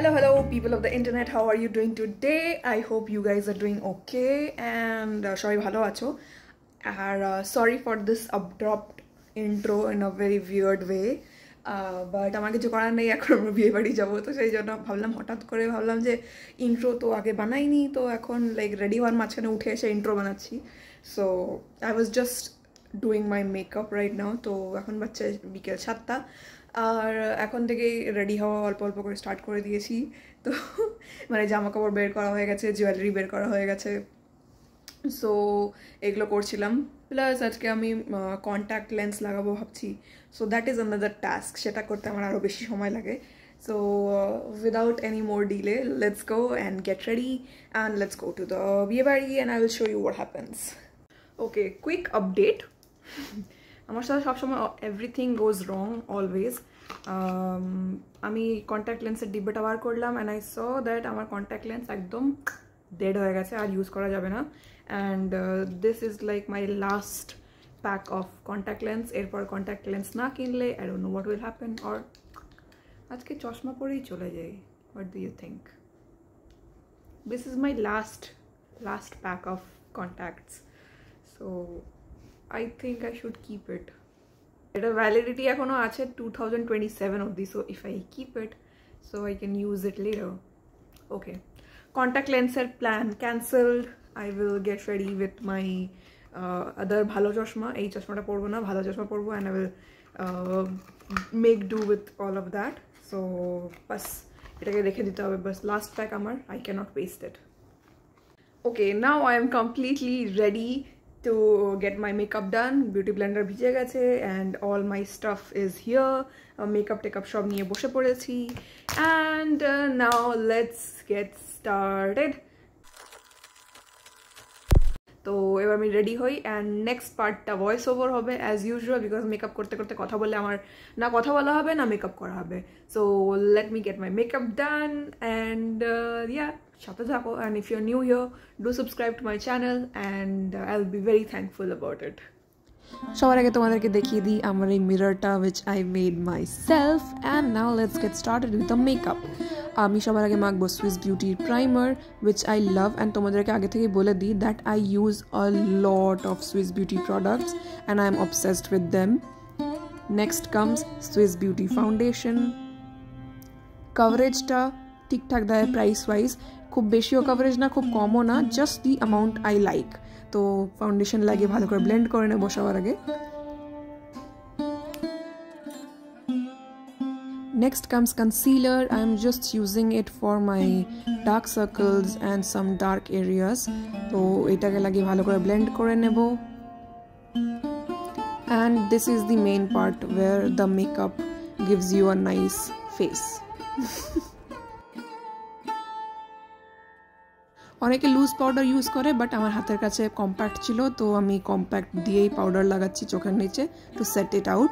Hello, people of the internet. How are you doing today? I hope you guys are doing okay and sorry, bhalo acho. Sorry for this abrupt intro in a very weird way. But আমার কিছু করার নেই, এখন আমরা বিয়ে বাড়ি যাবো, তো সেই জন্য ভাবলাম, হঠাৎ করে ভাবলাম যে ইন্ট্রো তো আগে বানাইনি, তো এখন লাইক রেডি হওয়ার মাঝখানে উঠে এসে ইন্ট্রো বানাচ্ছি। So I was just doing my makeup right now. তো এখন বাচ্চা বিকেল 7টা, আর এখন থেকেই রেডি হওয়া অল্প অল্প করে স্টার্ট করে দিয়েছি। তো মানে জামা কাপড় বের করা হয়ে গেছে, জুয়েলারি বের করা হয়ে গেছে, সো এগুলো করছিলাম। প্লাস আজকে আমি কন্ট্যাক্ট লেন্স লাগাবো ভাবছি, so that is another task, সেটা করতে আমার আরও বেশি সময় লাগে। So without any more delay, let's go and get ready and let's go to the বিয়ে বাড়ি and I will show you what happens. Okay, quick update. আমার সাথে সবসময় এভরিথিং গোজ রং অলওয়েজ। আমি কন্ট্যাক্ট লেন্সের ডিব্বাটা বার করলাম অ্যান্ড আই স দ্যাট আমার কন্ট্যাক্ট লেন্স একদম ডেড হয়ে গেছে, আর ইউজ করা যাবে না। And this is like my last pack of contact lens. এরপর কন্ট্যাক্ট লেন্স না কিনলে I don't know what will happen, or আজকে চশমা পরেই চলে যাই। What do you think? This is my last pack of contacts, so I think I should keep it. Its validity echono ache 2027 অবধি, so if I keep it, so I can use it later. Okay, contact lenser plan cancelled. I will get ready with my other bhalo chashma. Ei chashmata porbo na, bhalo chashma porbo, and I will make do with all of that. So bas etake rekhe dite hobe, bas last pack amar, I cannot waste it. Okay, now I am completely ready to get my makeup done. Beauty blender bhije geche and all my stuff is here. Makeup take-up shob niye boshe porechi, and now let's get started. তো এবার আমি ready হই and next পার্টটা voice over হবে as usual, because makeup করতে করতে কথা বললে আমার না কথা বলা হবে না মেকআপ করা হবে। So let me get my makeup done and yeah, সাথে থাকো। And if you are new here, do subscribe to my channel and I will be very thankful about it. সবার আগে তোমাদেরকে দেখিয়ে দিই আমার এই মিররটা which I made myself. And now let's get started with the makeup. আমি সবার আগে মাখবো সুইস বিউটির primer which I love, and তোমাদেরকে আগে থেকেই বলে দিই that I use a lot of Swiss Beauty products and I am obsessed with them. Next comes Swiss Beauty foundation. কভারেজটা ঠিকঠাক দেয় প্রাইস ওয়াইজ, খুব বেশিও কভারেজ না, খুব কমও না, just the amount I like. তো ফাউন্ডেশন লাগিয়ে ভালো করে ব্লেন্ড করে নেবো সবার আগে। Next comes concealer. I am just using it for my dark circles and some dark areas. তো এটাকে লাগিয়ে ভালো করে ব্লেন্ড করে নেব। And this is the main part where the makeup gives you a nice face. অনেকে loose powder use করে, but আমার হাতের কাছে কম্প্যাক্ট ছিল, তো আমি কম্প্যাক্ট দিয়েই পাউডার লাগাচ্ছি চোখের নিচে to set it out.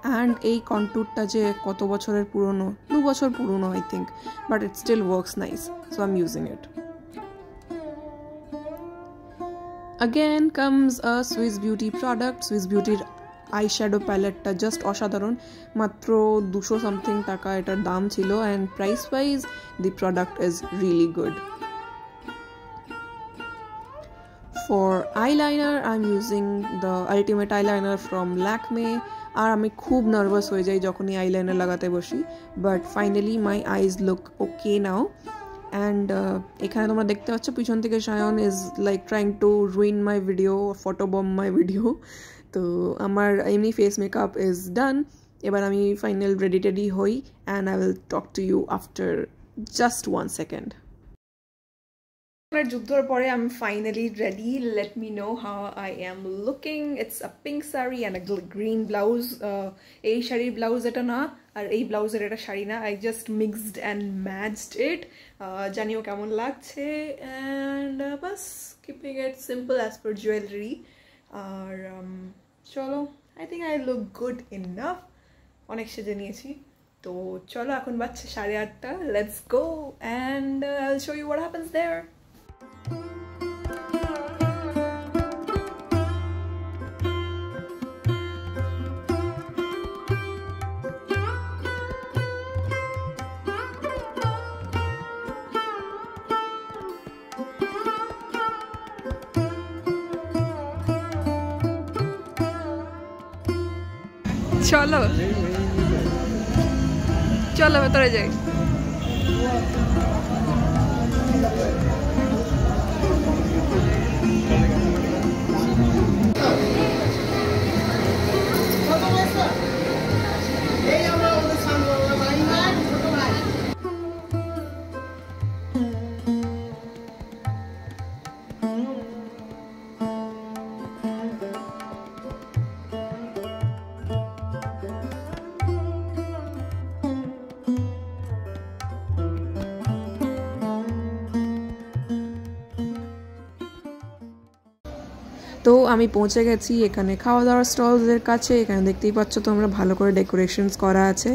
And এই কন্ট্যুরটা যে কত বছরের পুরনো, 2 বছর পুরনো I think, but it still works nice, so I am using it. Again comes a Swiss Beauty product. Swiss Beautyর আই শ্যাডো প্যালেটটা জাস্ট অসাধারণ, মাত্র 200 সামথিং টাকা এটার দাম ছিল, and price wise the product is really good. For eyeliner, I'm using the Ultimate Eyeliner from Lakme. আর আমি খুব নার্ভাস হয়ে যাই যখনই আইলাইনার লাগাতে বসি, but finally my eyes look okay now. And এখানে তোমরা দেখতে পাচ্ছ পিছন থেকে Sayan is like trying to ruin my video, photo bomb my video. তো আমার এমনি ফেস মেকআপ ইজ ডান। এবার আমি ফাইনাল রেডি টেডি হই and I will talk to you after just 1 second. যুদ্ধর পরে আমি finally ready. Let me know how I am looking. It's a pink sari and a green blouse. এই শাড়ির blouse এটা না, আর এই ব্লাউজের এটা শাড়ি না, I just mixed and matched it. জানিও কেমন লাগছে। অ্যান্ড বাস keeping it simple as per jewellery. আর চলো, I think I look good enough. অনেক সেজে নিয়েছি, তো চলো এখন বাজছে 8:30। Let's go and I will show you what happens there. চলো চলো ভেতরে যাই। তো আমি পৌঁছে গেছি এখানে খাওয়া দাওয়ার স্টলসের কাছে। এখানে দেখতেই পাচ্ছ তোমরা ভালো করে ডেকোরেশনস করা আছে।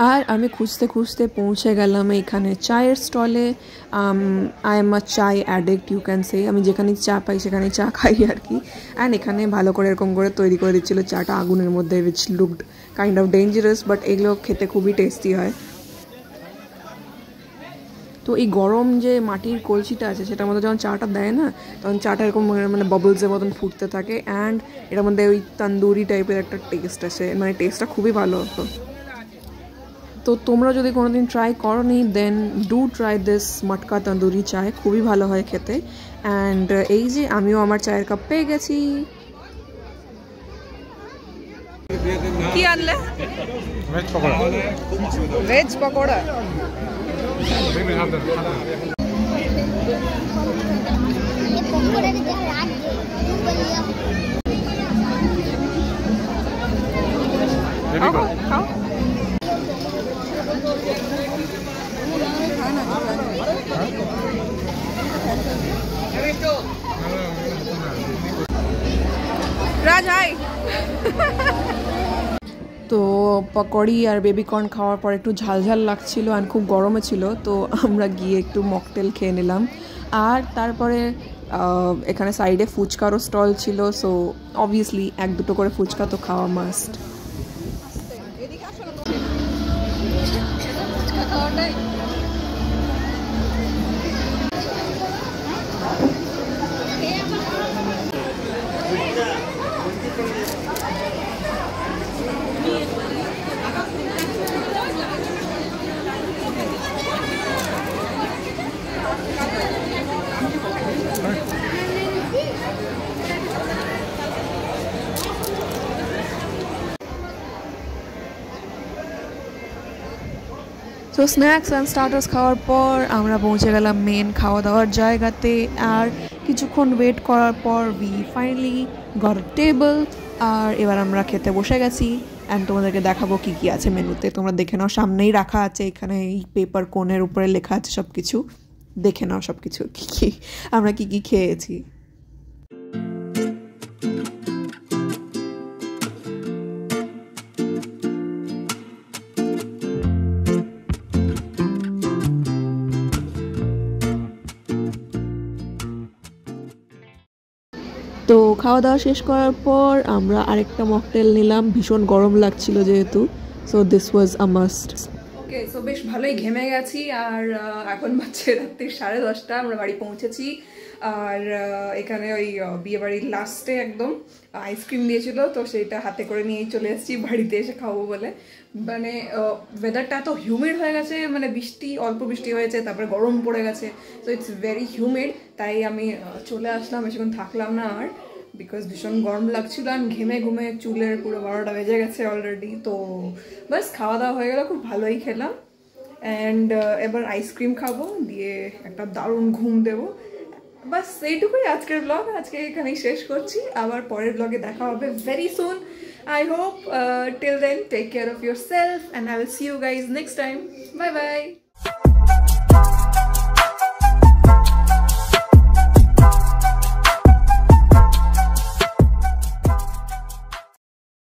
আর আমি খুঁজতে খুঁজতে পৌঁছে গেলাম এখানে চায়ের স্টলে। আই এম আ চাই অ্যাডিক্ট ইউ ক্যান সে। আমি যেখানে চা পাই সেখানে চা খাই আর কি। অ্যান্ড এখানে ভালো করে এরকম করে তৈরি করে দিচ্ছিলো চাটা আগুনের মধ্যে, which looked kind of dangerous, but এগুলো খেতে খুবই টেস্টি হয়। তো এই গরম যে মাটির কলসিটা আছে সেটার মধ্যে যখন চাটা দেয় না, তখন চাটা এরকম মানে বাবলসের মতন ফুটতে থাকে। অ্যান্ড এটার মধ্যে ওই তন্দুরি টাইপের একটা টেস্ট আছে, মানে টেস্টটা খুবই ভালো। তো তোমরা যদি কোনোদিন ট্রাই করোনি দেন ডু ট্রাই দিস মটকা তন্দুরি চায়, খুবই ভালো হয় খেতে। অ্যান্ড এই যে আমিও আমার চায়ের কাপ পেয়ে গেছি। কি আনলে? ভেজ পকোড়া। ভেজ পকোড়া খাও। রাজ হাই। তো পকোড়ি আর বেবিকর্ন খাওয়ার পর একটু ঝালঝাল লাগছিল আর খুব গরমে ছিল, তো আমরা গিয়ে একটু মকটেল খেয়ে নিলাম। আর তারপরে এখানে সাইডে ফুচকারও স্টল ছিল, সো অবভিয়াসলি এক দুটো করে ফুচকা তো খাওয়া মাস্ট। তো স্ন্যাক্স অ্যান্ড স্টার্টার্স খাওয়ার পর আমরা পৌঁছে গেলাম মেন খাওয়া দাওয়ার জায়গাতে। আর কিছুক্ষণ ওয়েট করার পর we finally got a table. আর এবার আমরা খেতে বসে গেছি। অ্যান্ড তোমাদেরকে দেখাবো কী কী আছে মেনুতে, তোমরা দেখে নাও। সামনেই রাখা আছে, এখানে এই পেপার কোনের উপরে লেখা আছে সব কিছু, দেখে নাও সব কিছু কী কী আমরা কী কী খেয়েছি। তো খাওয়া দাওয়া শেষ করার পর আমরা আরেকটা মকটেল নিলাম, ভীষণ গরম লাগছিল যেহেতু, so this was a must. Okay, so বেশ ভালোই ঘেমে গেছি। আর এখন বাজছে রাত্রি 10:30, আমরা বাড়ি পৌঁছেছি। আর এখানে ওই বিয়ে বাড়ির লাস্টে একদম আইসক্রিম দিয়েছিল, তো সেইটা হাতে করে নিয়েই চলে এসেছি বাড়িতে এসে খাবো বলে। মানে ওয়েদারটা এত হিউমিড হয়ে গেছে, মানে অল্প বৃষ্টি হয়েছে, তারপরে গরম পড়ে গেছে, সো ইটস ভেরি হিউমিড। তাই আমি চলে আসলাম, বেশিক্ষণ থাকলাম না আর, বিকজ ভীষণ গরম লাগছিল। আর ঘেমে ঘুমে চুলের পুরো 12টা বেজে গেছে অলরেডি। তো বাস খাওয়া দাওয়া হয়ে গেল, খুব ভালোই খেলাম। অ্যান্ড এবার আইসক্রিম খাবো, দিয়ে একটা দারুণ ঘুম দেবো। বাস এইটুকুই আজকের ব্লগ, আজকে এখানেই শেষ করছি। আবার পরের ব্লগে দেখা হবে very soon. I hope till then take care of yourself and I will see you guys next time. Bye bye.